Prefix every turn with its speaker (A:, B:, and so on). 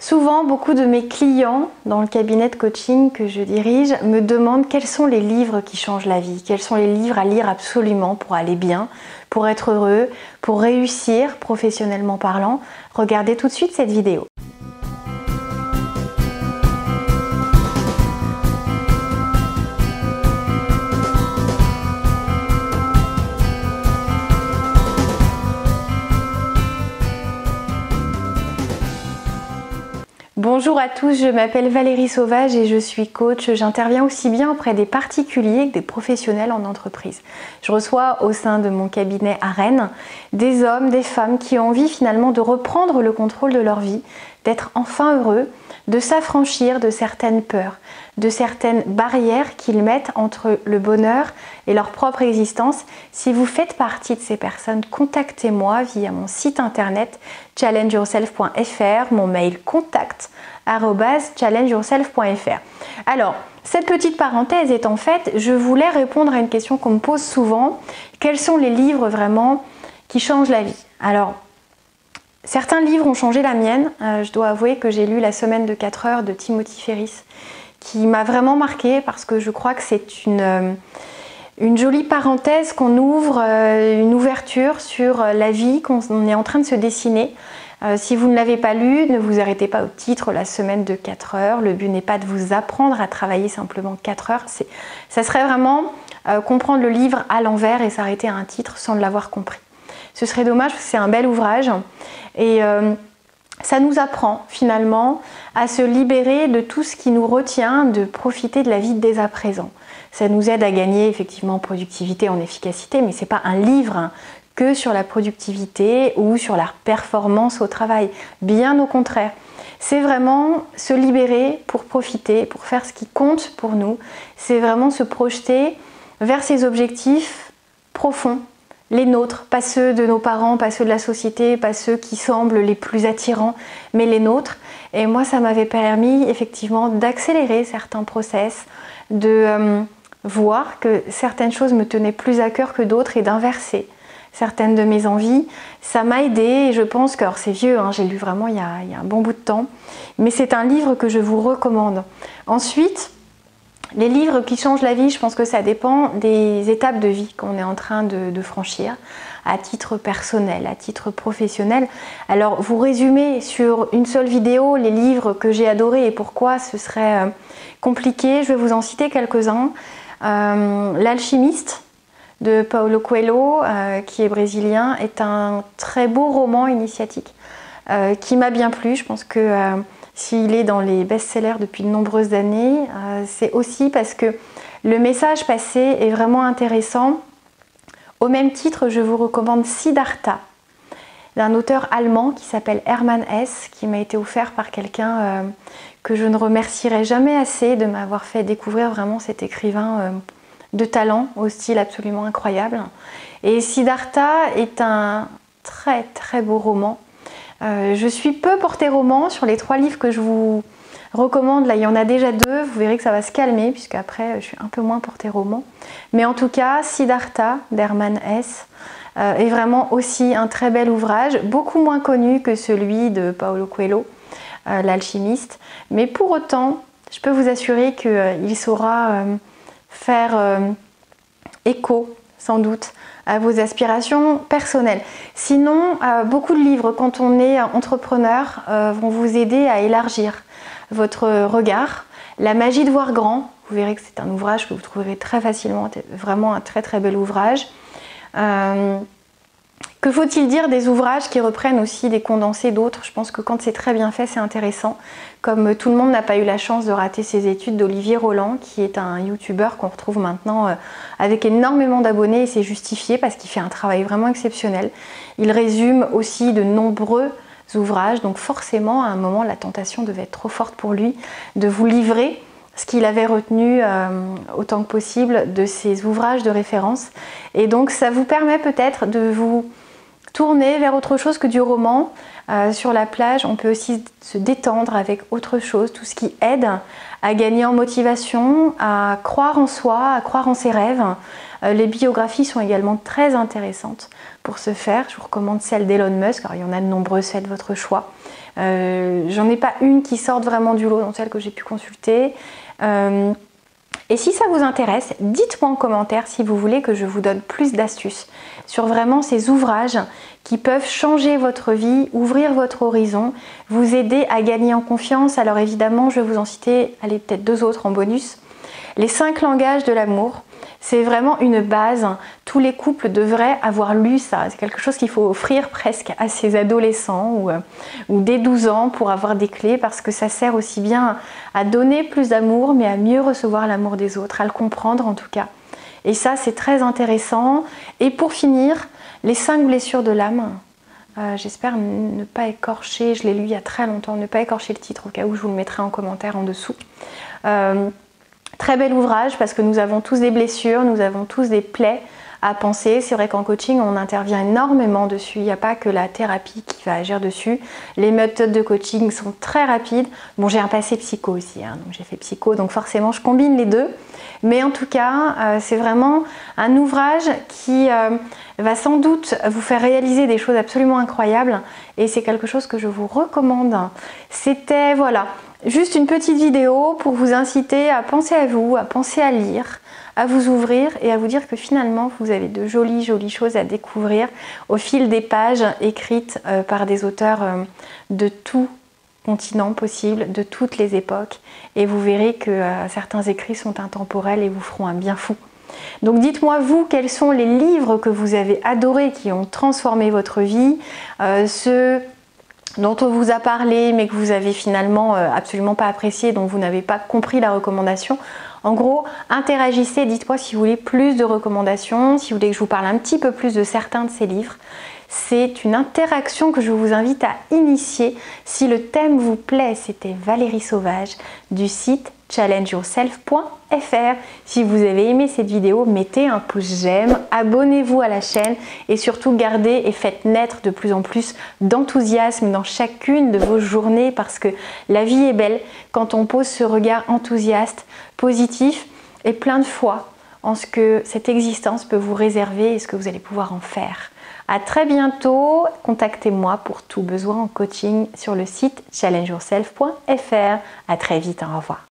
A: Souvent, beaucoup de mes clients dans le cabinet de coaching que je dirige me demandent quels sont les livres qui changent la vie, quels sont les livres à lire absolument pour aller bien, pour être heureux, pour réussir professionnellement parlant. Regardez tout de suite cette vidéo. Bonjour à tous, je m'appelle Valérie Sauvage et je suis coach. J'interviens aussi bien auprès des particuliers que des professionnels en entreprise. Je reçois au sein de mon cabinet à Rennes des hommes, des femmes qui ont envie finalement de reprendre le contrôle de leur vie, d'être enfin heureux, de s'affranchir de certaines peurs, de certaines barrières qu'ils mettent entre le bonheur et leur propre existence. Si vous faites partie de ces personnes, contactez-moi via mon site internet challengeyourself.fr, mon mail contact@challengeyourself.fr. Alors, cette petite parenthèse est en fait, je voulais répondre à une question qu'on me pose souvent. Quels sont les livres vraiment qui changent la vie? Alors, certains livres ont changé la mienne. Je dois avouer que j'ai lu La semaine de 4 heures de Timothy Ferriss, qui m'a vraiment marquée parce que je crois que c'est une jolie parenthèse qu'on ouvre, une ouverture sur la vie qu'on est en train de se dessiner. Si vous ne l'avez pas lu, ne vous arrêtez pas au titre La semaine de 4 heures. Le but n'est pas de vous apprendre à travailler simplement 4 heures. Ça serait vraiment comprendre le livre à l'envers et s'arrêter à un titre sans l'avoir compris. Ce serait dommage parce que c'est un bel ouvrage et ça nous apprend finalement à se libérer de tout ce qui nous retient de profiter de la vie dès à présent. Ça nous aide à gagner effectivement en productivité, en efficacité, mais ce n'est pas un livre que sur la productivité ou sur la performance au travail. Bien au contraire. C'est vraiment se libérer pour profiter, pour faire ce qui compte pour nous. C'est vraiment se projeter vers ces objectifs profonds, les nôtres, pas ceux de nos parents, pas ceux de la société, pas ceux qui semblent les plus attirants, mais les nôtres. Et moi, ça m'avait permis effectivement d'accélérer certains process, de voir que certaines choses me tenaient plus à cœur que d'autres et d'inverser certaines de mes envies. Ça m'a aidé et je pense que, alors c'est vieux, j'ai lu vraiment il y a un bon bout de temps, mais c'est un livre que je vous recommande. Ensuite, les livres qui changent la vie, je pense que ça dépend des étapes de vie qu'on est en train de franchir, à titre personnel, à titre professionnel. Alors, vous résumez sur une seule vidéo les livres que j'ai adorés et pourquoi ce serait compliqué. Je vais vous en citer quelques-uns. L'Alchimiste de Paulo Coelho, qui est brésilien, est un très beau roman initiatique qui m'a bien plu. Je pense que s'il est dans les best-sellers depuis de nombreuses années, c'est aussi parce que le message passé est vraiment intéressant. Au même titre, je vous recommande Siddhartha, d'un auteur allemand qui s'appelle Hermann Hesse, qui m'a été offert par quelqu'un que je ne remercierai jamais assez de m'avoir fait découvrir vraiment cet écrivain de talent, au style absolument incroyable. Et Siddhartha est un très très beau roman. Je suis peu portée roman. Sur les 3 livres que je vous recommande, là il y en a déjà 2, vous verrez que ça va se calmer puisque après je suis un peu moins portée roman. Mais en tout cas, Siddhartha d'Hermann Hesse est vraiment aussi un très bel ouvrage, beaucoup moins connu que celui de Paulo Coelho, l'Alchimiste. Mais pour autant, je peux vous assurer qu'il saura faire écho sans doute à vos aspirations personnelles. Sinon, beaucoup de livres quand on est entrepreneur vont vous aider à élargir votre regard. La magie de voir grand, vous verrez que c'est un ouvrage que vous trouverez très facilement, vraiment un très très bel ouvrage. Que faut-il dire des ouvrages qui reprennent aussi des condensés d'autres? Je pense que quand c'est très bien fait, c'est intéressant. Comme tout le monde n'a pas eu la chance de rater ses études d'Olivier Roland, qui est un youtubeur qu'on retrouve maintenant avec énormément d'abonnés, et c'est justifié parce qu'il fait un travail vraiment exceptionnel. Il résume aussi de nombreux ouvrages, donc forcément à un moment la tentation devait être trop forte pour lui de vous livrer ce qu'il avait retenu autant que possible de ses ouvrages de référence. Et donc ça vous permet peut-être de vous tourner vers autre chose que du roman. Sur la plage, on peut aussi se détendre avec autre chose, tout ce qui aide à gagner en motivation, à croire en soi, à croire en ses rêves. Les biographies sont également très intéressantes pour ce faire. Je vous recommande celle d'Elon Musk. Alors, il y en a de nombreuses, faites votre choix. J'en ai pas une qui sorte vraiment du lot dans celles que j'ai pu consulter. Et si ça vous intéresse, dites-moi en commentaire si vous voulez que je vous donne plus d'astuces sur vraiment ces ouvrages qui peuvent changer votre vie, ouvrir votre horizon, vous aider à gagner en confiance. Alors évidemment, je vais vous en citer, allez, peut-être 2 autres en bonus. Les 5 langages de l'amour, c'est vraiment une base. Tous les couples devraient avoir lu ça. C'est quelque chose qu'il faut offrir presque à ces adolescents ou dès 12 ans pour avoir des clés, parce que ça sert aussi bien à donner plus d'amour, mais à mieux recevoir l'amour des autres, à le comprendre en tout cas. Et ça, c'est très intéressant. Et pour finir, les 5 blessures de l'âme. J'espère ne pas écorcher, je l'ai lu il y a très longtemps, ne pas écorcher le titre, au cas où je vous le mettrai en commentaire en dessous. Très bel ouvrage parce que nous avons tous des blessures, nous avons tous des plaies à penser. C'est vrai qu'en coaching, on intervient énormément dessus. Il n'y a pas que la thérapie qui va agir dessus. Les méthodes de coaching sont très rapides. Bon, j'ai un passé psycho aussi, hein, donc j'ai fait psycho, donc forcément, je combine les deux. Mais en tout cas, c'est vraiment un ouvrage qui va sans doute vous faire réaliser des choses absolument incroyables. Et c'est quelque chose que je vous recommande. C'était, voilà, juste une petite vidéo pour vous inciter à penser à vous, à penser à lire, à vous ouvrir et à vous dire que finalement vous avez de jolies choses à découvrir au fil des pages écrites par des auteurs de tout continent possible, de toutes les époques, et vous verrez que certains écrits sont intemporels et vous feront un bien fou. Donc dites-moi vous, quels sont les livres que vous avez adorés, qui ont transformé votre vie, ceux dont on vous a parlé mais que vous avez finalement absolument pas apprécié, dont vous n'avez pas compris la recommandation. En gros, interagissez, dites-moi si vous voulez plus de recommandations, si vous voulez que je vous parle un petit peu plus de certains de ces livres. C'est une interaction que je vous invite à initier. Si le thème vous plaît, c'était Valérie Sauvage du site challengeyourself.fr. Si vous avez aimé cette vidéo, mettez un pouce j'aime, abonnez-vous à la chaîne et surtout gardez et faites naître de plus en plus d'enthousiasme dans chacune de vos journées, parce que la vie est belle quand on pose ce regard enthousiaste, positif et plein de foi en ce que cette existence peut vous réserver et ce que vous allez pouvoir en faire. À très bientôt, contactez-moi pour tout besoin en coaching sur le site challengeyourself.fr. À très vite, au revoir.